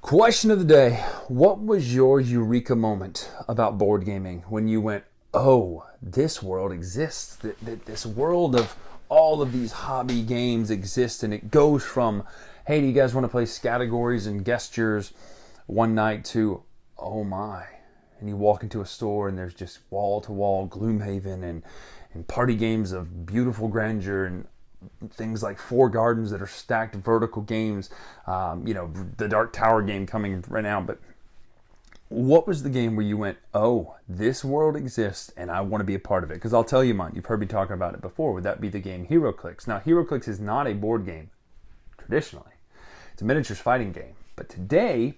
Question of the day. What was your eureka moment about board gaming when you went, oh, this world exists? This world of all of these hobby games exists, and it goes from, hey, do you guys want to play categories and gestures one night to, oh my. And you walk into a store and there's just wall-to-wall Gloomhaven and party games of beautiful grandeur and things like Four Gardens that are stacked vertical games, the Dark Tower game coming right now. But what was the game where you went, oh, this world exists and I want to be a part of it? Because I'll tell you mine. You've heard me talking about it before. Would that be the game Heroclix? Now, Heroclix is not a board game, traditionally. It's a miniatures fighting game. But today,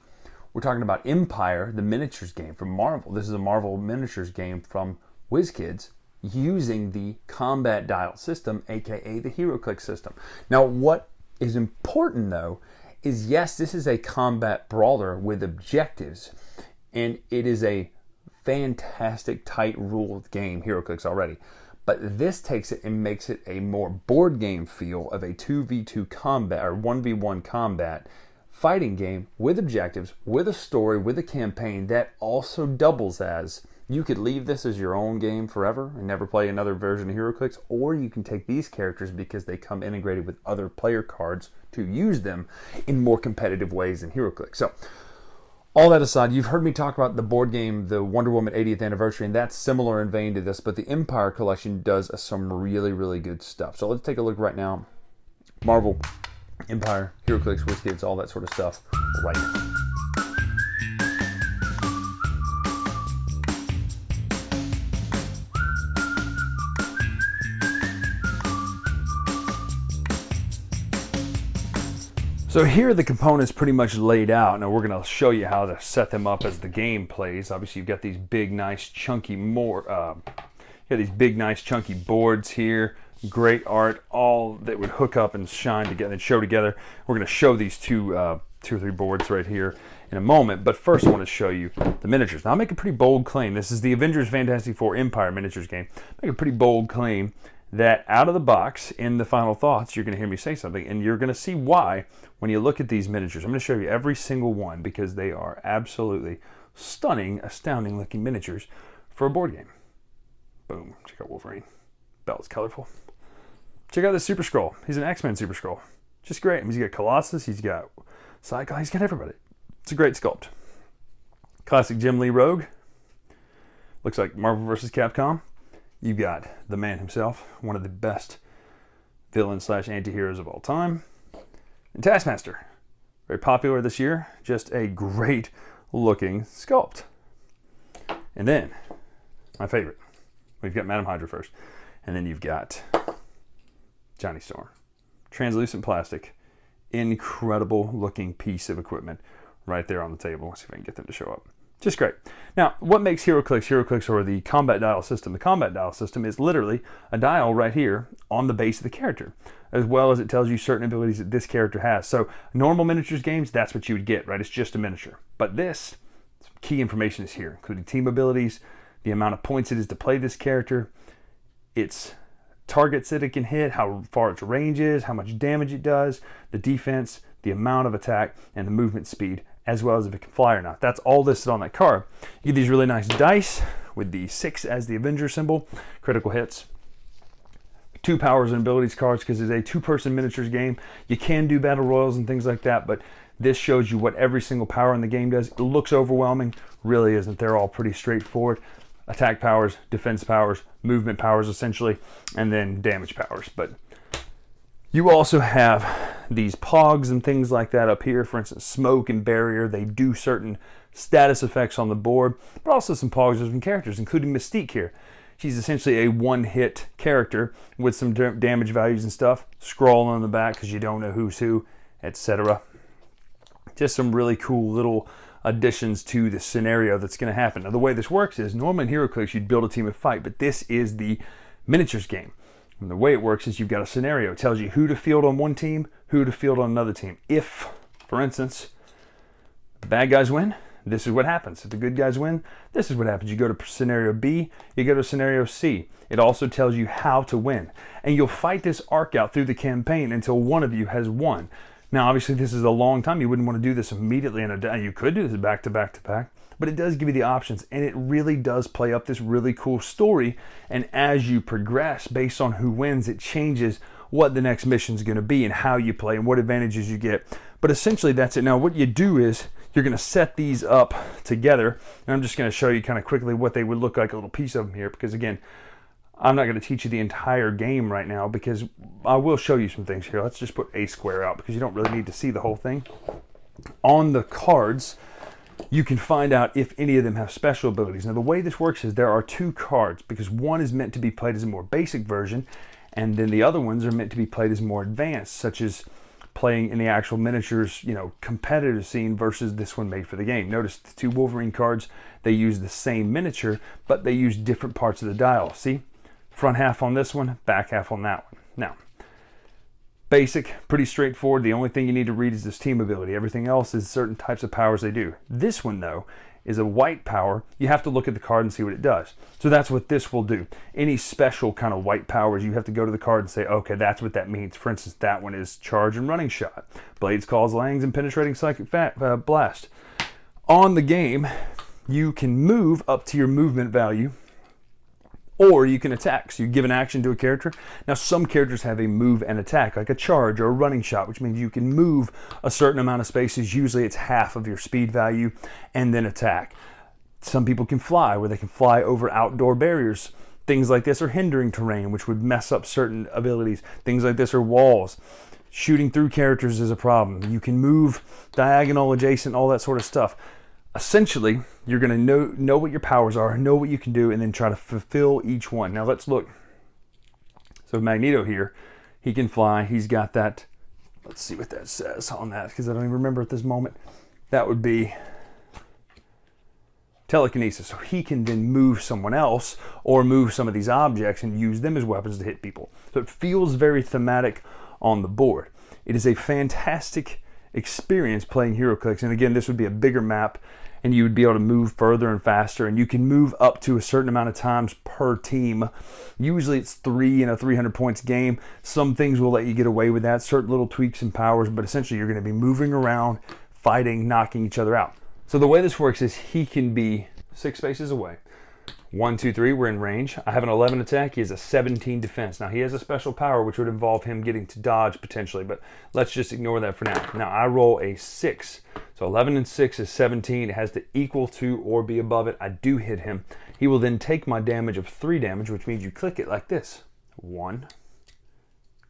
we're talking about Empyre, the miniatures game from Marvel. This is a Marvel miniatures game from WizKids, using the combat dial system, aka the Heroclix system. Now, what is important though is, yes, this is a combat brawler with objectives, and it is a fantastic tight ruled game, Heroclix already. But this takes it and makes it a more board game feel of a 2v2 combat or 1v1 combat fighting game with objectives, with a story, with a campaign that also doubles as, you could leave this as your own game forever and never play another version of Heroclix, or you can take these characters because they come integrated with other player cards to use them in more competitive ways than Heroclix. So, all that aside, you've heard me talk about the board game, the Wonder Woman 80th anniversary, and that's similar in vein to this, but the Empyre collection does some really, really good stuff. So let's take a look right now. Marvel, Empyre, Heroclix, WizKids, all that sort of stuff right now. So here are the components pretty much laid out. Now we're going to show you how to set them up as the game plays. Obviously you've got these big, nice, chunky boards here. Great art, all that would hook up and shine together and show together. We're going to show these two or three boards right here in a moment. But first I want to show you the miniatures. Now I'll make a pretty bold claim. This is the Avengers Fantastic 4 Empyre miniatures game. Make a pretty bold claim that out of the box, in the final thoughts, you're going to hear me say something, and you're going to see why when you look at these miniatures. I'm going to show you every single one because they are absolutely stunning, astounding looking miniatures for a board game. Boom. Check out Wolverine. Belt's colorful. Check out this Super Skrull. He's an X-Men Super Skrull. Just great. He's got Colossus. He's got Cyclops. He's got everybody. It's a great sculpt. Classic Jim Lee Rogue. Looks like Marvel vs. Capcom. You've got the man himself, one of the best villains / anti-heroes of all time. And Taskmaster, very popular this year, just a great looking sculpt. And then, my favorite, we've got Madam Hydra first. And then you've got Johnny Storm. Translucent plastic, incredible looking piece of equipment right there on the table. Let's see if I can get them to show up. Just great. Now, what makes Heroclix, or the combat dial system? The combat dial system is literally a dial right here on the base of the character, as well as it tells you certain abilities that this character has. So, normal miniatures games, that's what you would get, right? It's just a miniature. But this, key information is here, including team abilities, the amount of points it is to play this character, its targets that it can hit, how far its range is, how much damage it does, the defense, the amount of attack, and the movement speed, as well as if it can fly or not. That's all listed on that card. You get these really nice dice with the 6 as the Avenger symbol, critical hits. 2 powers and abilities cards because it's a 2-person miniatures game. You can do battle royals and things like that, but this shows you what every single power in the game does. It looks overwhelming, really isn't. They're all pretty straightforward. Attack powers, defense powers, movement powers essentially, and then damage powers. But you also have these pogs and things like that up here. For instance, smoke and barrier. They do certain status effects on the board, but also some pogs of some characters, including Mystique here. She's essentially a one-hit character with some damage values and stuff. Scroll on the back because you don't know who's who, etc. Just some really cool little additions to the scenario that's going to happen. Now, the way this works is, normally in HeroClix, you'd build a team and fight, but this is the miniatures game. And the way it works is you've got a scenario. It tells you who to field on one team, who to field on another team. If, for instance, the bad guys win, this is what happens. If the good guys win, this is what happens. You go to scenario B, you go to scenario C. It also tells you how to win. And you'll fight this arc out through the campaign until one of you has won. Now, obviously, this is a long time. You wouldn't want to do this immediately in a day. You could do this back to back to back, but it does give you the options, and it really does play up this really cool story. And as you progress, based on who wins, it changes what the next mission is going to be and how you play and what advantages you get. But essentially, that's it. Now, what you do is you're going to set these up together, and I'm just going to show you kind of quickly what they would look like, a little piece of them here, because again, I'm not going to teach you the entire game right now because I will show you some things here. Let's just put a square out because you don't really need to see the whole thing. On the cards, you can find out if any of them have special abilities. Now, the way this works is there are 2 cards because one is meant to be played as a more basic version, and then the other ones are meant to be played as more advanced, such as playing in the actual miniatures, competitive scene versus this one made for the game. Notice the 2 Wolverine cards, they use the same miniature, but they use different parts of the dial. See? Front half on this one, back half on that one. Now, basic, pretty straightforward. The only thing you need to read is this team ability. Everything else is certain types of powers they do. This one, though, is a white power. You have to look at the card and see what it does. So that's what this will do. Any special kind of white powers, you have to go to the card and say, okay, that's what that means. For instance, that one is charge and running shot. Blades cause langs and penetrating psychic blast. On the game, you can move up to your movement value, or you can attack. So you give an action to a character. Now, some characters have a move and attack, like a charge or a running shot, which means you can move a certain amount of spaces. Usually it's half of your speed value, and then attack. Some people can fly, where they can fly over outdoor barriers. Things like this are hindering terrain, which would mess up certain abilities. Things like this are walls. Shooting through characters is a problem. You can move diagonal, adjacent, all that sort of stuff. Essentially, you're going to know what your powers are, know what you can do, and then try to fulfill each one. Now, let's look. So Magneto here, he can fly. He's got that. Let's see what that says on that, because I don't even remember at this moment. That would be telekinesis. So he can then move someone else or move some of these objects and use them as weapons to hit people. So it feels very thematic on the board. It is a fantastic experience playing Heroclix, and again, this would be a bigger map, and you would be able to move further and faster, and you can move up to a certain amount of times per team. Usually it's 3 in a 300 points game. Some things will let you get away with that, certain little tweaks and powers, but essentially you're going to be moving around, fighting, knocking each other out. So the way this works is he can be 6 spaces away. 1, 2, 3, we're in range. I have an 11 attack. He has a 17 defense. Now, he has a special power, which would involve him getting to dodge potentially, but let's just ignore that for now. Now, I roll a 6. So 11 and 6 is 17. It has to equal to or be above it. I do hit him. He will then take my damage of 3 damage, which means you click it like this. 1,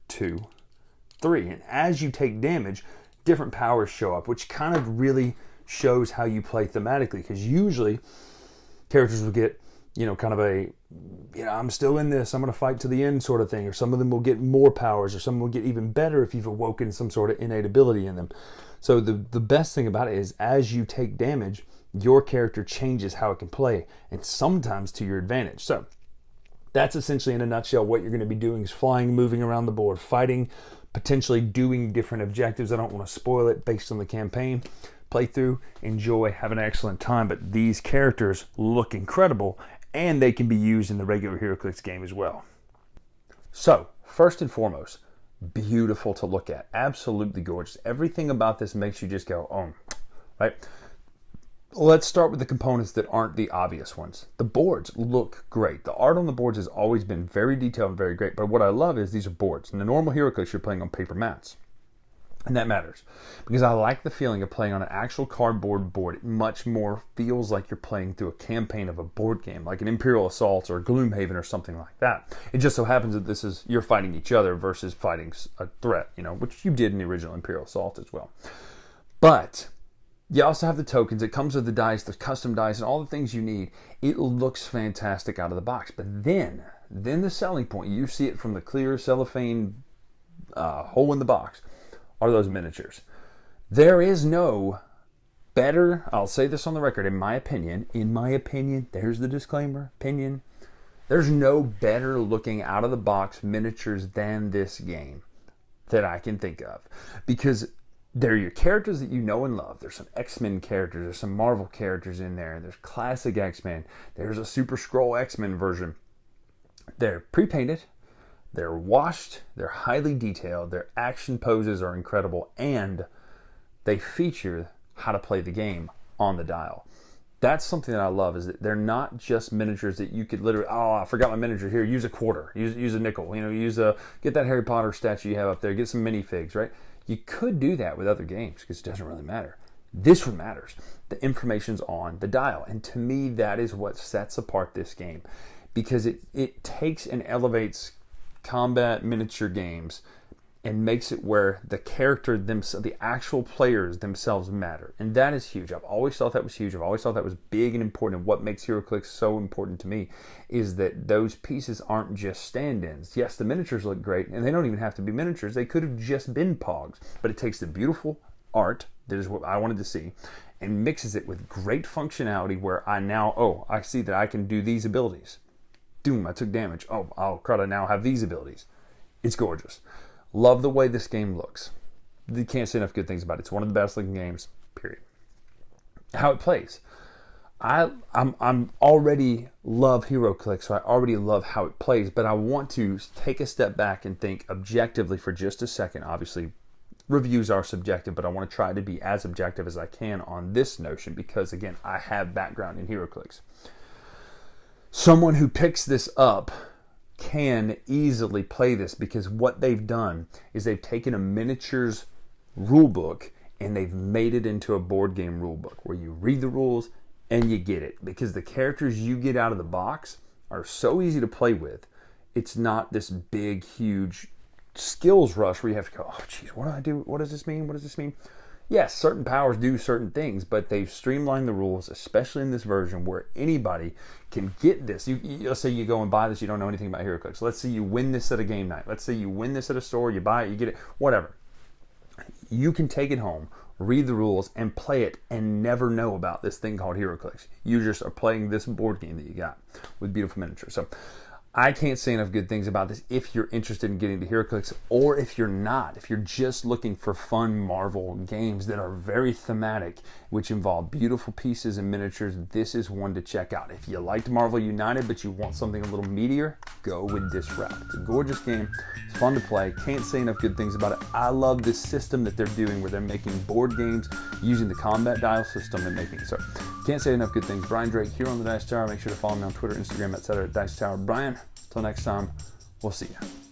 2, 3. And as you take damage, different powers show up, which kind of really shows how you play thematically, because usually characters will get kind of a, I'm still in this, I'm going to fight to the end sort of thing. Or some of them will get more powers, or some will get even better if you've awoken some sort of innate ability in them. So the best thing about it is as you take damage, your character changes how it can play, and sometimes to your advantage. So that's essentially in a nutshell what you're going to be doing, is flying, moving around the board, fighting, potentially doing different objectives. I don't want to spoil it based on the campaign. Play through, enjoy, have an excellent time. But these characters look incredible, and they can be used in the regular Heroclix game as well. So, first and foremost, beautiful to look at. Absolutely gorgeous. Everything about this makes you just go, oh, right? Let's start with the components that aren't the obvious ones. The boards look great. The art on the boards has always been very detailed and very great, but what I love is these are boards. In the normal Heroclix, you're playing on paper mats. And that matters, because I like the feeling of playing on an actual cardboard board. It much more feels like you're playing through a campaign of a board game, like an Imperial Assault or Gloomhaven or something like that. It just so happens that this is, you're fighting each other versus fighting a threat, which you did in the original Imperial Assault as well. But you also have the tokens. It comes with the dice, the custom dice, and all the things you need. It looks fantastic out of the box. But then the selling point, you see it from the clear cellophane hole in the box, are those miniatures. There is no better, I'll say this on the record, in my opinion, there's the disclaimer, opinion, there's no better looking out of the box miniatures than this game that I can think of. Because they're your characters that you know and love. There's some X-Men characters, there's some Marvel characters in there, there's classic X-Men, there's a Super Skrull X-Men version. They're pre-painted, They're washed, they're highly detailed, their action poses are incredible, and they feature how to play the game on the dial. That's something that I love, is that they're not just miniatures that you could literally, oh, I forgot my miniature here, use a quarter, use a nickel, get that Harry Potter statue you have up there, get some minifigs, right? You could do that with other games because it doesn't really matter. This one matters. The information's on the dial, and to me, that is what sets apart this game, because it takes and elevates combat miniature games and makes it where the character themselves, the actual players themselves matter. And that is huge. I've always thought that was huge. I've always thought that was big and important. And what makes Heroclix so important to me is that those pieces aren't just stand-ins. Yes, the miniatures look great, and they don't even have to be miniatures. They could have just been pogs. But it takes the beautiful art, that is what I wanted to see, and mixes it with great functionality where I see that I can do these abilities. Doom, I took damage. Oh, crud, I now have these abilities. It's gorgeous. Love the way this game looks. You can't say enough good things about it. It's one of the best looking games, period. How it plays. I'm already love Heroclix, so I already love how it plays, but I want to take a step back and think objectively for just a second. Obviously, reviews are subjective, but I want to try to be as objective as I can on this notion because, again, I have background in Heroclix. Someone who picks this up can easily play this because what they've done is they've taken a miniatures rulebook and they've made it into a board game rulebook where you read the rules and you get it, because the characters you get out of the box are so easy to play with. It's not this big, huge skills rush where you have to go, oh, geez, what do I do? What does this mean? What does this mean? Yes, certain powers do certain things, but they've streamlined the rules, especially in this version, where anybody can get this. Let's say you go and buy this, you don't know anything about Heroclix. Let's say you win this at a game night. Let's say you win this at a store, you buy it, you get it, whatever. You can take it home, read the rules, and play it and never know about this thing called Heroclix. You just are playing this board game that you got with beautiful miniatures. So I can't say enough good things about this if you're interested in getting to Heroclix, or if you're not, if you're just looking for fun Marvel games that are very thematic, which involve beautiful pieces and miniatures, this is one to check out. If you liked Marvel United, but you want something a little meatier, go with this route. It's a gorgeous game. It's fun to play. Can't say enough good things about it. I love this system that they're doing where they're making board games using the combat dial system and making it. So can't say enough good things. Bryan Drake here on the Dice Tower. Make sure to follow me on Twitter, Instagram, etc. at Dice Tower Bryan. Until next time, we'll see you.